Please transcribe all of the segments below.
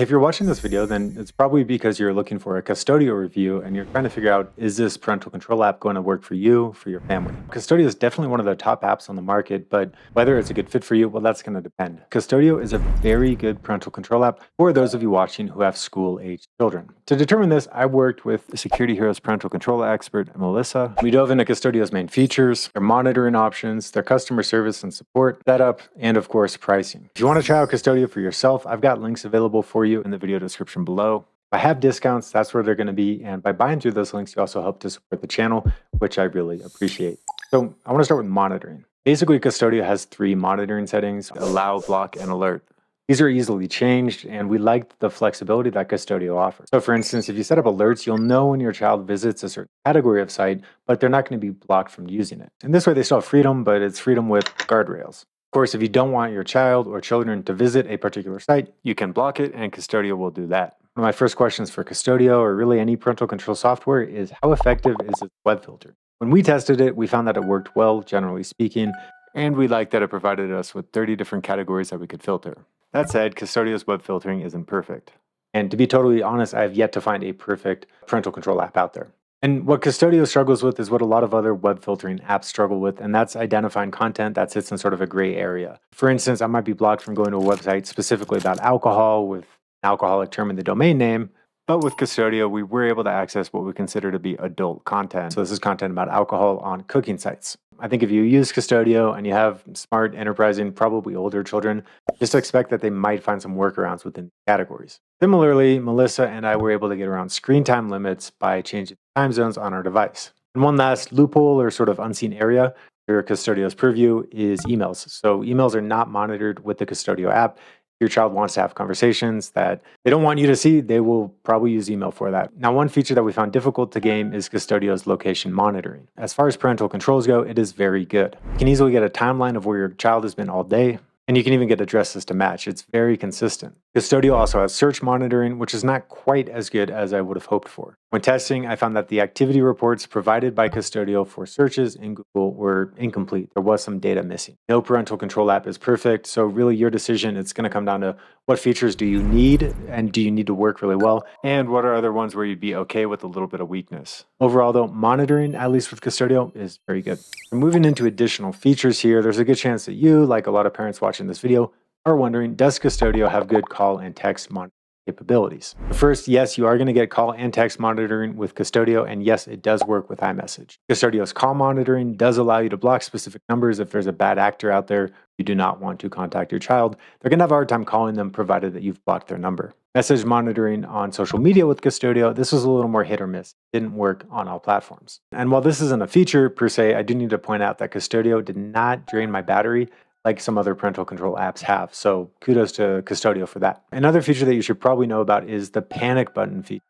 If you're watching this video, then it's probably because you're looking for a Qustodio review and you're trying to figure out, is this parental control app going to work for you, for your family? Qustodio is definitely one of the top apps on the market, but whether it's a good fit for you, well, that's going to depend. Qustodio is a very good parental control app for those of you watching who have school-aged children. To determine this, I worked with Security Hero's parental control expert, Melissa. We dove into Custodio's main features, their monitoring options, their customer service and support, setup, and of course, pricing. If you want to try out Qustodio for yourself, I've got links available for you in the video description below. If I have discounts, that's where they're going to be. And by buying through those links, you also help to support the channel, which I really appreciate. So I want to start with monitoring. Basically, Qustodio has 3 monitoring settings: allow, block, and alert. These are easily changed, and we like the flexibility that Qustodio offers. So for instance, if you set up alerts, you'll know when your child visits a certain category of site, but they're not going to be blocked from using it. And this way they still have freedom, but it's freedom with guardrails. Of course, if you don't want your child or children to visit a particular site, you can block it, and Qustodio will do that. One of my first questions for Qustodio, or really any parental control software, is how effective is its web filter? When we tested it, we found that it worked well, generally speaking, and we liked that it provided us with 30 different categories that we could filter. That said, Questodio's web filtering isn't perfect. And to be totally honest, I have yet to find a perfect parental control app out there. And what Qustodio struggles with is what a lot of other web filtering apps struggle with, and that's identifying content that sits in sort of a gray area. For instance, I might be blocked from going to a website specifically about alcohol with an alcoholic term in the domain name, but with Qustodio, we were able to access what we consider to be adult content. So this is content about alcohol on cooking sites. I think if you use Qustodio and you have smart, enterprising, probably older children, just expect that they might find some workarounds within the categories. Similarly, Melissa and I were able to get around screen time limits by changing the time zones on our device. And one last loophole or sort of unseen area for Questodio's purview is emails. So emails are not monitored with the Qustodio app. Your child wants to have conversations that they don't want you to see, they will probably use email for that. Now, one feature that we found difficult to game is Questodio's location monitoring. As far as parental controls go, it is very good. You can easily get a timeline of where your child has been all day, and you can even get addresses to match. It's very consistent. Qustodio also has search monitoring, which is not quite as good as I would have hoped for. When testing, I found that the activity reports provided by Qustodio for searches in Google were incomplete. There was some data missing. No parental control app is perfect, so really your decision, it's going to come down to what features do you need, and do you need to work really well, and what are other ones where you'd be okay with a little bit of weakness. Overall though, monitoring, at least with Qustodio, is very good. Moving into additional features here, there's a good chance that you, like a lot of parents watching this video, are wondering, does Qustodio have good call and text monitoring capabilities? First, yes, you are going to get call and text monitoring with Qustodio, and yes, it does work with iMessage. Qustodio's call monitoring does allow you to block specific numbers if there's a bad actor out there you do not want to contact your child. They're going to have a hard time calling them provided that you've blocked their number. Message monitoring on social media with Qustodio, this was a little more hit or miss. It didn't work on all platforms. And while this isn't a feature per se, I do need to point out that Qustodio did not drain my battery like some other parental control apps have. So kudos to Qustodio for that. Another feature that you should probably know about is the panic button feature.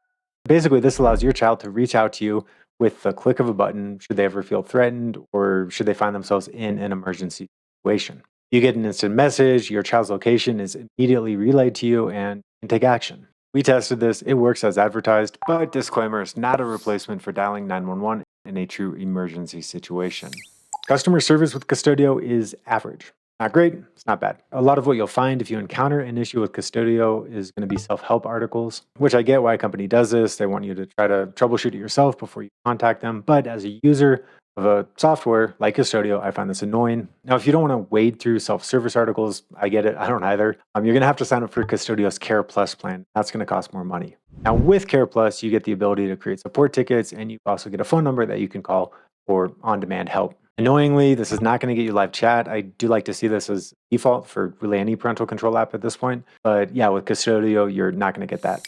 Basically, this allows your child to reach out to you with the click of a button should they ever feel threatened or should they find themselves in an emergency situation. You get an instant message, your child's location is immediately relayed to you, and you can take action. We tested this, it works as advertised, but disclaimer, it's not a replacement for dialing 911 in a true emergency situation. Customer service with Qustodio is average. Not great, it's not bad. A lot of what you'll find if you encounter an issue with Qustodio is going to be self-help articles, which I get why a company does this. They want you to try to troubleshoot it yourself before you contact them. But as a user of a software like Qustodio, I find this annoying. Now, if you don't want to wade through self-service articles, I get it. I don't either. You're going to have to sign up for Qustodio's Care Plus plan. That's going to cost more money. Now, with Care Plus, you get the ability to create support tickets, and you also get a phone number that you can call for on-demand help. Annoyingly, this is not going to get you live chat. I do like to see this as default for really any parental control app at this point. But yeah, with Qustodio, you're not going to get that.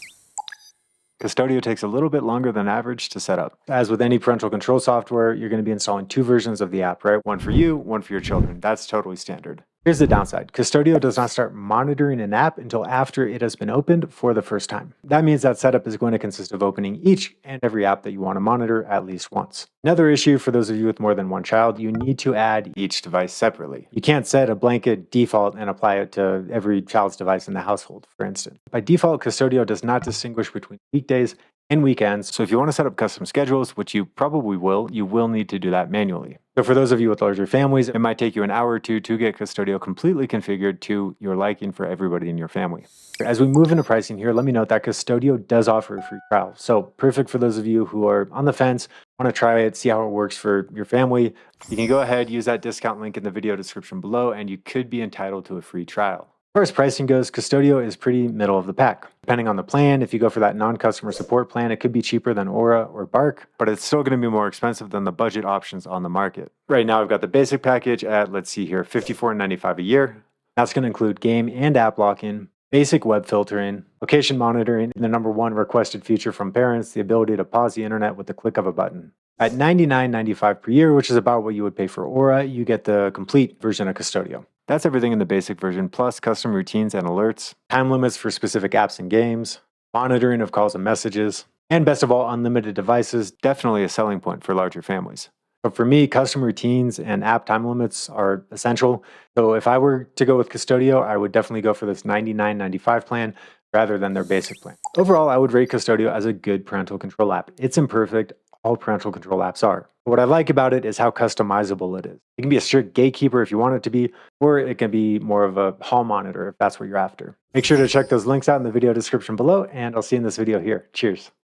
Qustodio takes a little bit longer than average to set up. As with any parental control software, you're going to be installing 2 versions of the app, right? One for you, one for your children. That's totally standard. Here's the downside. Qustodio does not start monitoring an app until after it has been opened for the first time. That means that setup is going to consist of opening each and every app that you want to monitor at least once. Another issue for those of you with more than one child, you need to add each device separately. You can't set a blanket default and apply it to every child's device in the household, for instance. By default, Qustodio does not distinguish between weekdays and weekends. So if you want to set up custom schedules, which you probably will, you will need to do that manually. So for those of you with larger families, it might take you an hour or two to get Qustodio completely configured to your liking for everybody in your family. As we move into pricing here, let me note that Qustodio does offer a free trial. So perfect for those of you who are on the fence, want to try it, see how it works for your family. You can go ahead, use that discount link in the video description below, and you could be entitled to a free trial. As far as pricing goes, Qustodio is pretty middle of the pack. Depending on the plan, if you go for that non-customer support plan, it could be cheaper than Aura or Bark, but it's still going to be more expensive than the budget options on the market. Right now, I've got the basic package at, let's see here, $54.95 a year. That's going to include game and app lock-in, basic web filtering, location monitoring, and the number one requested feature from parents, the ability to pause the internet with the click of a button. At $99.95 per year, which is about what you would pay for Aura, you get the complete version of Qustodio. That's everything in the basic version, plus custom routines and alerts, time limits for specific apps and games, monitoring of calls and messages, and best of all, unlimited devices, definitely a selling point for larger families. But for me, custom routines and app time limits are essential. So if I were to go with Qustodio, I would definitely go for this $99.95 plan rather than their basic plan. Overall, I would rate Qustodio as a good parental control app. It's imperfect. All parental control apps are. What I like about it is how customizable it is. It can be a strict gatekeeper if you want it to be, or it can be more of a hall monitor if that's what you're after. Make sure to check those links out in the video description below, and I'll see you in this video here. Cheers.